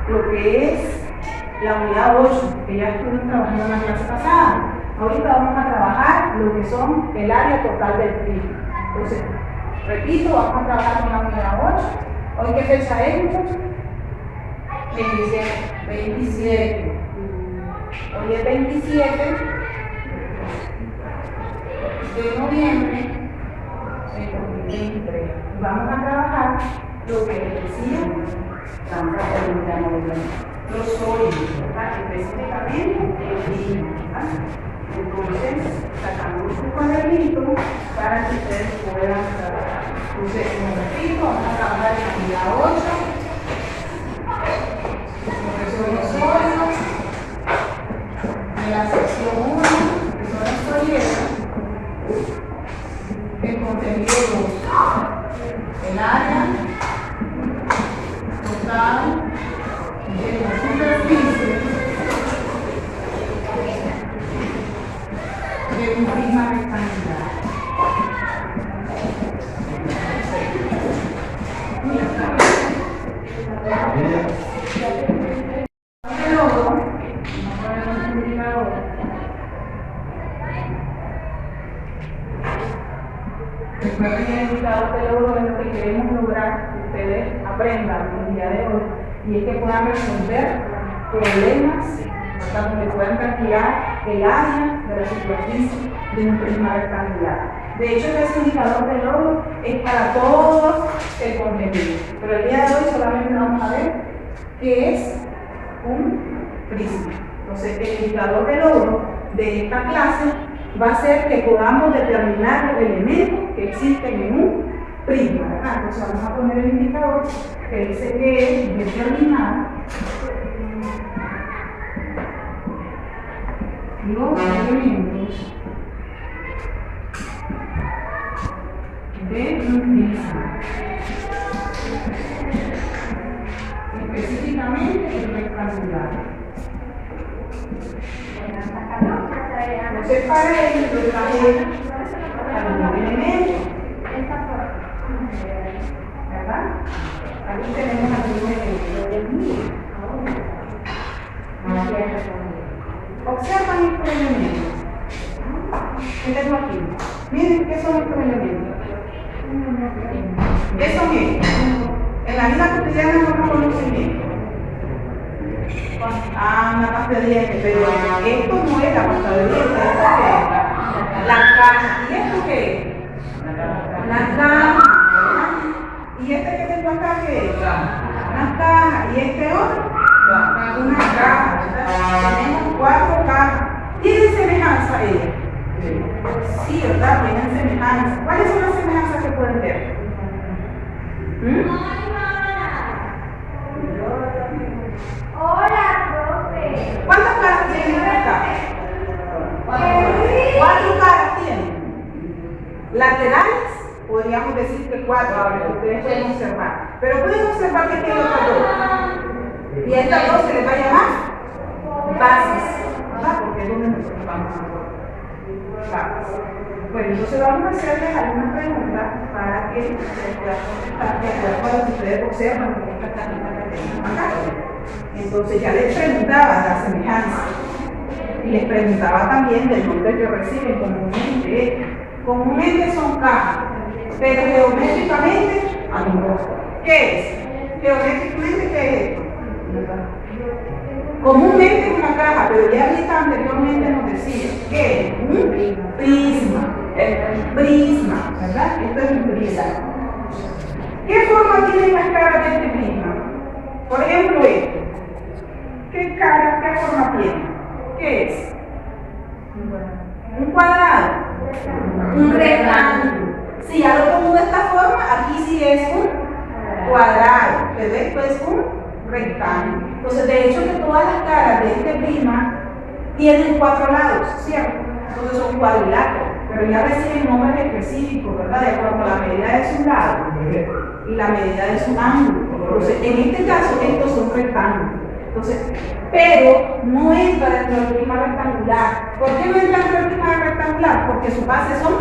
lo que es la unidad 8, que ya estuvimos trabajando en la clase pasada. Ahorita vamos a trabajar lo que son el área total del prisma. Entonces, repito, vamos a trabajar con la unidad 8. ¿Hoy qué fecha es, muchachos? 27. Hoy es 27 de noviembre de 2023. Vamos a trabajar lo que les decía, vamos a terminar los sólidos, específicamente el prisma. Entonces, sacamos un cuadernito para que ustedes puedan trabajar. Entonces, como repito, vamos a trabajar en la unidad 8, lo que son los sólidos, en la sección 1, que son las folletas, el contenido 2, el área total de la superficie de un prisma rectangular. Recuerden que el indicador de logro es lo que queremos lograr que ustedes aprendan el día de hoy, y es que puedan resolver problemas hasta donde puedan calcular el área de la superficie de un prisma rectangular. De hecho, ese indicador de logro es para todo el contenido, pero el día de hoy solamente vamos a ver qué es un prisma. Entonces, el indicador de logro de esta clase va a ser que podamos determinar los elementos que existen en un prisma, ¿verdad? Entonces vamos a poner el indicador que dice que es determinar los elementos de un prisma, específicamente el rectangular. Entonces, para ello, yo traje algunos elementos, ¿verdad? Aquí tenemos algunos elementos. Observan estos elementos. ¿Qué tengo aquí? Miren, ¿qué son estos elementos? ¿Qué son estos? En la vida cotidiana no conocen esto. Una pasta de dientes, pero esto no es la pasta de dientes, ¿esto qué es? La caja. ¿Y esto qué es? La caja. ¿Y este que tengo acá qué es? Una caja. ¿Y este otro? Una caja. Tenemos 4 cajas. ¿Tienen semejanza ellas? Sí, ¿verdad? Tienen semejanza. ¿Cuáles son las semejanzas que pueden ver? Hola, profe. ¿Cuántas caras tienen esta caja? 4 caras tienen. Laterales, podríamos decir que 4, ahora ustedes pueden observar. Pero pueden observar que tiene otras 2. Y a estas 2 se les va a llamar bases, ¿verdad? Porque es donde nosotros vamos a bases. Bueno, entonces vamos a hacerles algunas preguntas para que ustedes puedan contestar de acuerdo a lo que ustedes observan en esta cajita que tenemos acá. Entonces ya les preguntaba la semejanza y les preguntaba también del nombre que reciben comúnmente. Comúnmente son cajas, pero geométricamente ¿qué es? Geométricamente, ¿qué es esto? Comúnmente es una caja, pero ya ahorita anteriormente nos decía que es un prisma. Prisma, ¿verdad? Esto es un prisma. ¿Qué forma tienen las caras de este prisma? Por ejemplo, esto. ¿Qué cara, qué forma tiene? ¿Qué es? Un cuadrado. Un rectángulo. Si ya lo pongo de esta forma, aquí sí es un cuadrado, pero esto es un rectángulo. Entonces, de hecho, que todas las caras de este prisma tienen 4 lados, ¿cierto? Entonces son cuadriláteros, pero ya reciben nombres específicos, ¿verdad? De acuerdo a la medida de su lado y la medida de su ángulo. Entonces, en este caso, estos son rectángulos. Entonces, pero no entra dentro del prisma rectangular. ¿Por qué no entra dentro del prisma rectangular? Porque sus bases son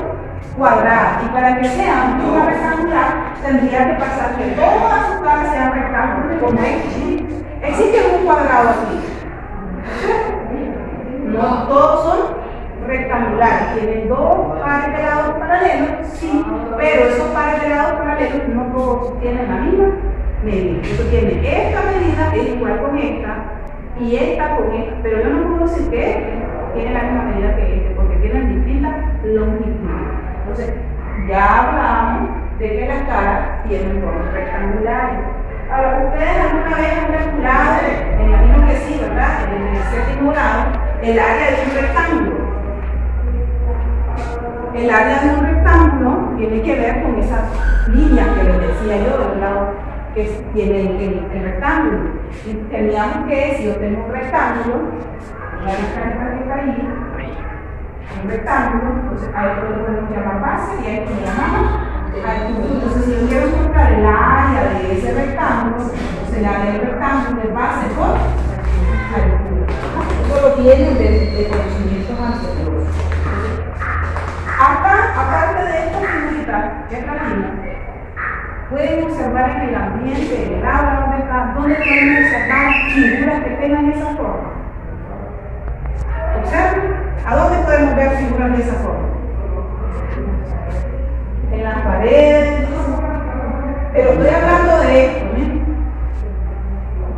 cuadradas. Y para que sea un prisma rectangular, tendría que pasar que todas sus caras sean rectángulos como este. existe un cuadrado aquí. No todos son rectangulares, tienen dos pares de lados paralelos, sí, pero esos pares de lados paralelos no todos tienen la misma medida. Entonces tiene esta medida es igual con esta y esta con esta, pero yo no puedo decir que este tiene la misma medida que este, porque tienen distintas longitudes. Entonces, ya hablamos de que las caras tienen formas rectangulares. Ahora, ustedes alguna vez han calculado, me imagino que sí, ¿verdad? En el séptimo grado, el área de un rectángulo. El área de un rectángulo tiene que ver con esas líneas que les decía yo del lado que tiene el rectángulo. Y teníamos que, si yo tengo un rectángulo, voy a buscar esta que está ahí, un rectángulo, entonces a esto lo podemos llamar base y a esto lo llamamos altura. Entonces, si yo quiero encontrar el área de ese rectángulo, entonces el área del rectángulo es base por altura. Eso lo tienen de conocimientos anteriores. Acá, aparte de esta figurita, esta línea, pueden observar en el ambiente, en el aula donde está, donde pueden observar figuras que tengan esa forma. Observen. ¿A dónde podemos ver figuras de esa forma? En las paredes. Pero estoy hablando de esto, ¿eh?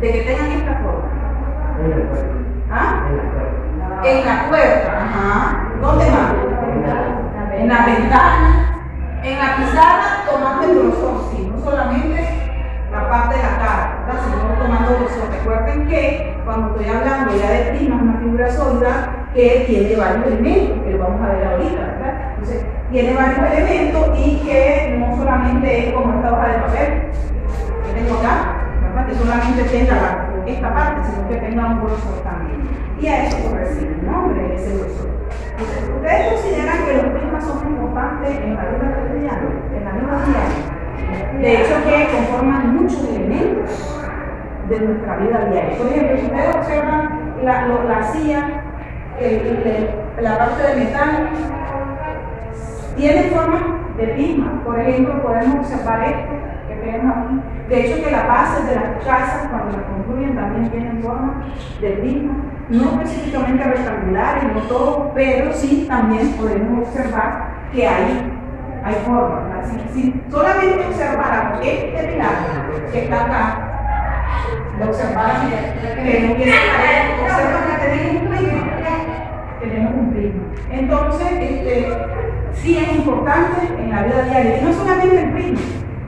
De que tengan esta forma. ¿Ah? En la puerta. Ajá. ¿Dónde más? En la ventana. En la pizarra tomando el grosor, sí, no solamente la parte de la cara, ¿verdad? Sino tomando grosor. Recuerden que cuando estoy hablando ya de prisma, es una figura sólida que tiene varios elementos, que lo vamos a ver ahorita, ¿verdad? Entonces, tiene varios elementos y que no solamente es como esta hoja de papel que tengo acá, ¿verdad? Que solamente tenga esta parte, sino que tenga un grosor también. Y a eso corresponde el nombre de ese grosor. Entonces, ¿ustedes consideran que los prismas son importantes en la vida cotidiana, en la vida diaria? De hecho, que conforman muchos elementos de nuestra vida diaria. Por ejemplo, si ustedes observan la silla, la parte de metal, tiene forma de prisma. Por ejemplo, podemos observar esto que tenemos aquí. De hecho, que las bases de las casas, cuando las construyen, también tienen forma de prisma. No específicamente rectangulares, no todo, pero sí también podemos observar que hay formas. Si solamente observáramos este pilar que está acá, lo observáramos que no tiene pared, observan que tenemos un prisma. Tenemos un prisma. Entonces, sí es importante en la vida diaria. Y no solamente el prisma,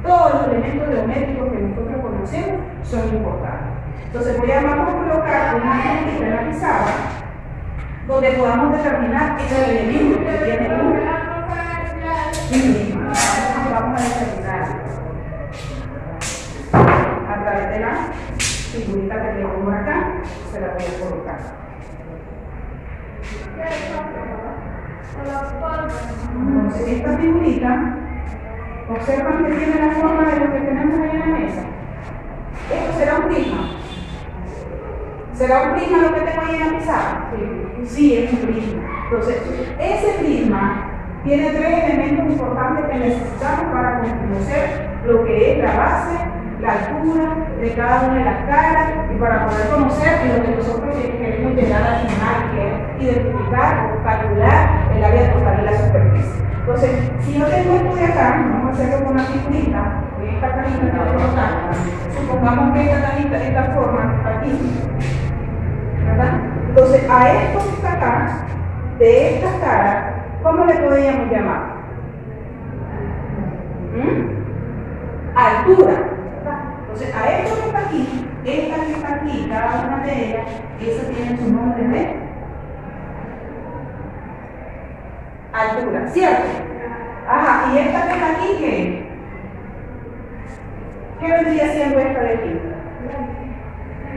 todos los elementos geométricos que nosotros conocemos son importantes. Entonces vamos a colocar una figurita en la pizarra donde podamos determinar ese elemento que tiene un prisma. Vamos a determinarlo a través de la figurita que tengo por acá. Se la voy a colocar. Entonces esta figurita, observan que tiene la forma de lo que tenemos ahí en la mesa. Esto será un prisma. ¿Será un prisma lo que tengo ahí en la pizarra? Sí, es un prisma. Entonces, ese prisma tiene tres elementos importantes que necesitamos para conocer lo que es la base, la altura de cada una de las caras y para poder conocer lo que nosotros queremos llegar a estimar, que es identificar o calcular el área total de la superficie. Entonces, si yo tengo esto de acá, vamos a hacerlo con una figurita, esta carita que tengo acá, supongamos que esta carita de esta forma está aquí, ¿verdad? Entonces, a esto que está acá, de esta cara, ¿cómo le podríamos llamar? Altura. Entonces, a esto que está aquí, esta que está aquí, cada una de ellas, esa tiene su nombre de altura, ¿cierto? Ajá, y esta que está aquí, ¿qué vendría siendo esta de aquí?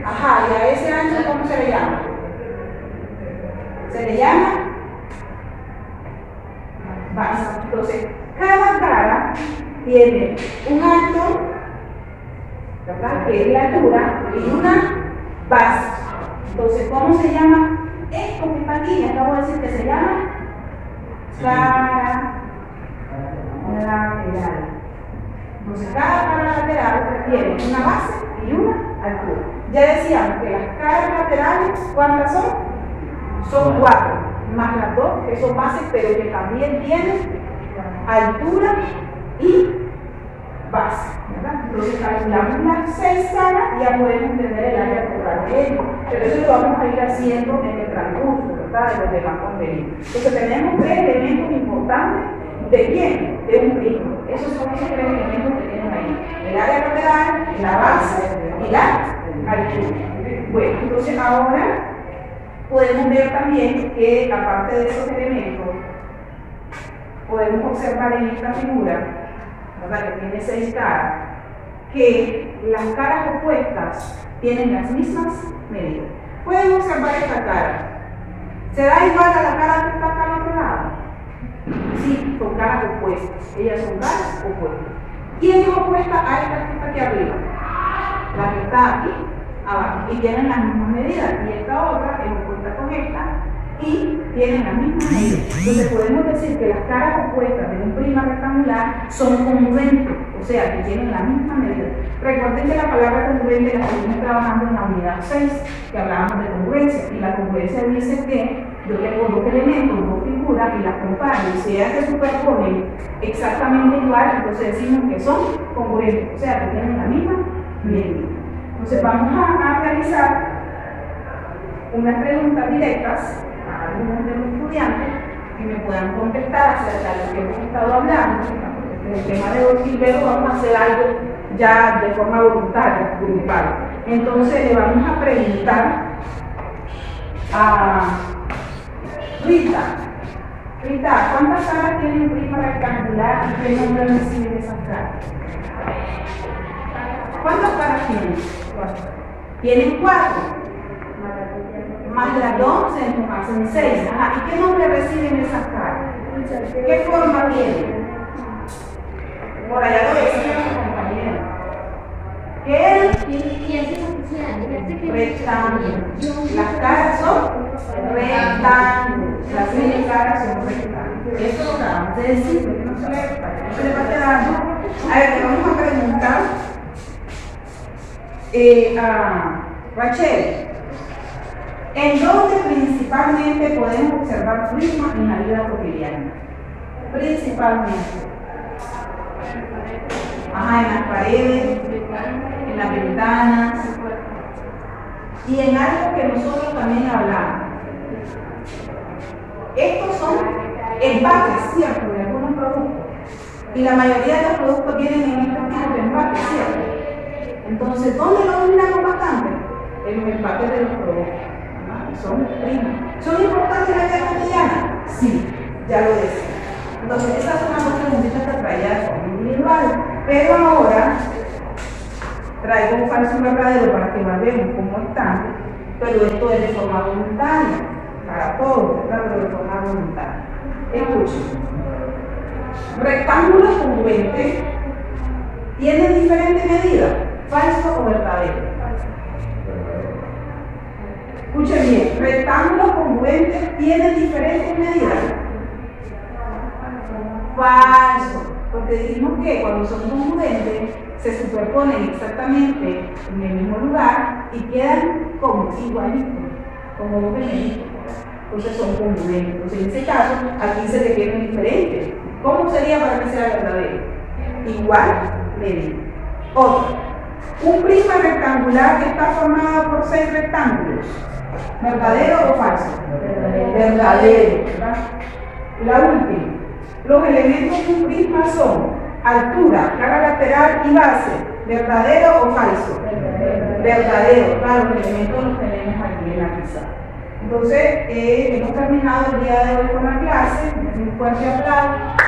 Ajá, y a ese ancho, ¿cómo se le llama? Se le llama base. Entonces, cada cara tiene un alto, ¿verdad? Que es la altura, y una base. Entonces, ¿cómo se llama? Esto que está aquí, acabo de decir que se llama cara lateral. Entonces, cada cara lateral tiene una base y una altura. Ya decíamos que las caras laterales, ¿cuántas son? Son 4, más las 2 que son bases, pero que también tienen altura y base, ¿verdad? Entonces calculamos las 6 caras y ya podemos tener el área total de ellos. Pero eso lo vamos a ir haciendo en el transcurso, ¿verdad? De los demás contenidos. Entonces tenemos 3 elementos importantes. ¿De quién? De un prisma. Esos son esos 3 elementos que tienen ahí. El área lateral, la base y la altura. Bueno, entonces ahora podemos ver también que aparte de esos elementos, podemos observar en esta figura, ¿verdad?, que tiene 6 caras, que las caras opuestas tienen las mismas medidas. Pueden observar esta cara. ¿Será igual a la cara que está acá al otro lado? Sí, son caras opuestas. Ellas son caras opuestas. ¿Quién es opuesta a esta que está aquí arriba? La que está aquí abajo. Y tienen las mismas medidas. Y esta otra es opuesta con esta y tienen las mismas medidas. Entonces podemos decir que las caras opuestas de un prisma rectangular son congruentes, o sea, que tienen la misma medida. Recuerden que la palabra congruente la estuvimos trabajando en la unidad 6, que hablábamos de congruencia, y la congruencia dice que yo tengo 2 elementos, 2 figuras, y las comparo, y si ellas se superponen exactamente igual, entonces decimos que son congruentes, o sea, que tienen la misma medida. Entonces vamos a realizar unas preguntas directas a algunos de los estudiantes que me puedan contestar acerca de lo que hemos estado hablando. En el tema de hoy, y luego vamos a hacer algo ya de forma voluntaria, grupal. Entonces le vamos a preguntar a Rita. Rita, ¿cuántas caras tiene un prisma rectangular y qué nombre reciben esas caras? ¿Cuántas caras tienen? Tienen 4. Más las 2 se hacen 6. Ajá. ¿Y qué nombre reciben esas caras? ¿Qué forma tienen? Por allá lo decían los compañeros. ¿Qué es? Rectángulos. Las caras son rectángulos. Las 6 caras son rectángulos. Eso lo acabamos de decir, porque no se le va quedando. A ver, le vamos a preguntar a Rachel. ¿En dónde principalmente podemos observar prismas en la vida cotidiana? Principalmente. Ajá, en las paredes, en las ventanas y en algo que nosotros también hablamos. Estos son empaques, ¿cierto?, de algunos productos. Y la mayoría de los productos vienen en estos tipos de empaques, ¿cierto? Entonces, ¿dónde lo miramos bastante? En los empaques de los productos. Son prismas. ¿Son importantes en la vida cotidiana? Sí, ya lo decía. Entonces, esas son las 2 preguntitas que traía de forma individual. Pero ahora traigo un falso y verdadero para que veamos cómo están. Pero esto es de forma voluntaria, para todos, ¿verdad? Pero de forma voluntaria. Escuchen. Rectángulos congruentes tienen diferentes medidas, falso o verdadero. Escuchen bien, rectángulos congruentes tienen diferentes medidas. Falso, porque dijimos que cuando son congruentes se superponen exactamente en el mismo lugar y quedan como igualitos, como 2 elementos. Entonces son congruentes. Entonces en ese caso, aquí se requieren diferentes. ¿Cómo sería para que sea verdadero? Igual medida. Otro. Un prisma rectangular que está formado por 6 rectángulos. ¿Verdadero o falso? Verdadero, ¿verdad? La última. Los elementos de un prisma son altura, cara lateral y base. ¿Verdadero o falso? Verdadero. Claro, los elementos los tenemos aquí en la pizarra. Entonces, hemos terminado el día de hoy con la clase. Un fuerte aplauso.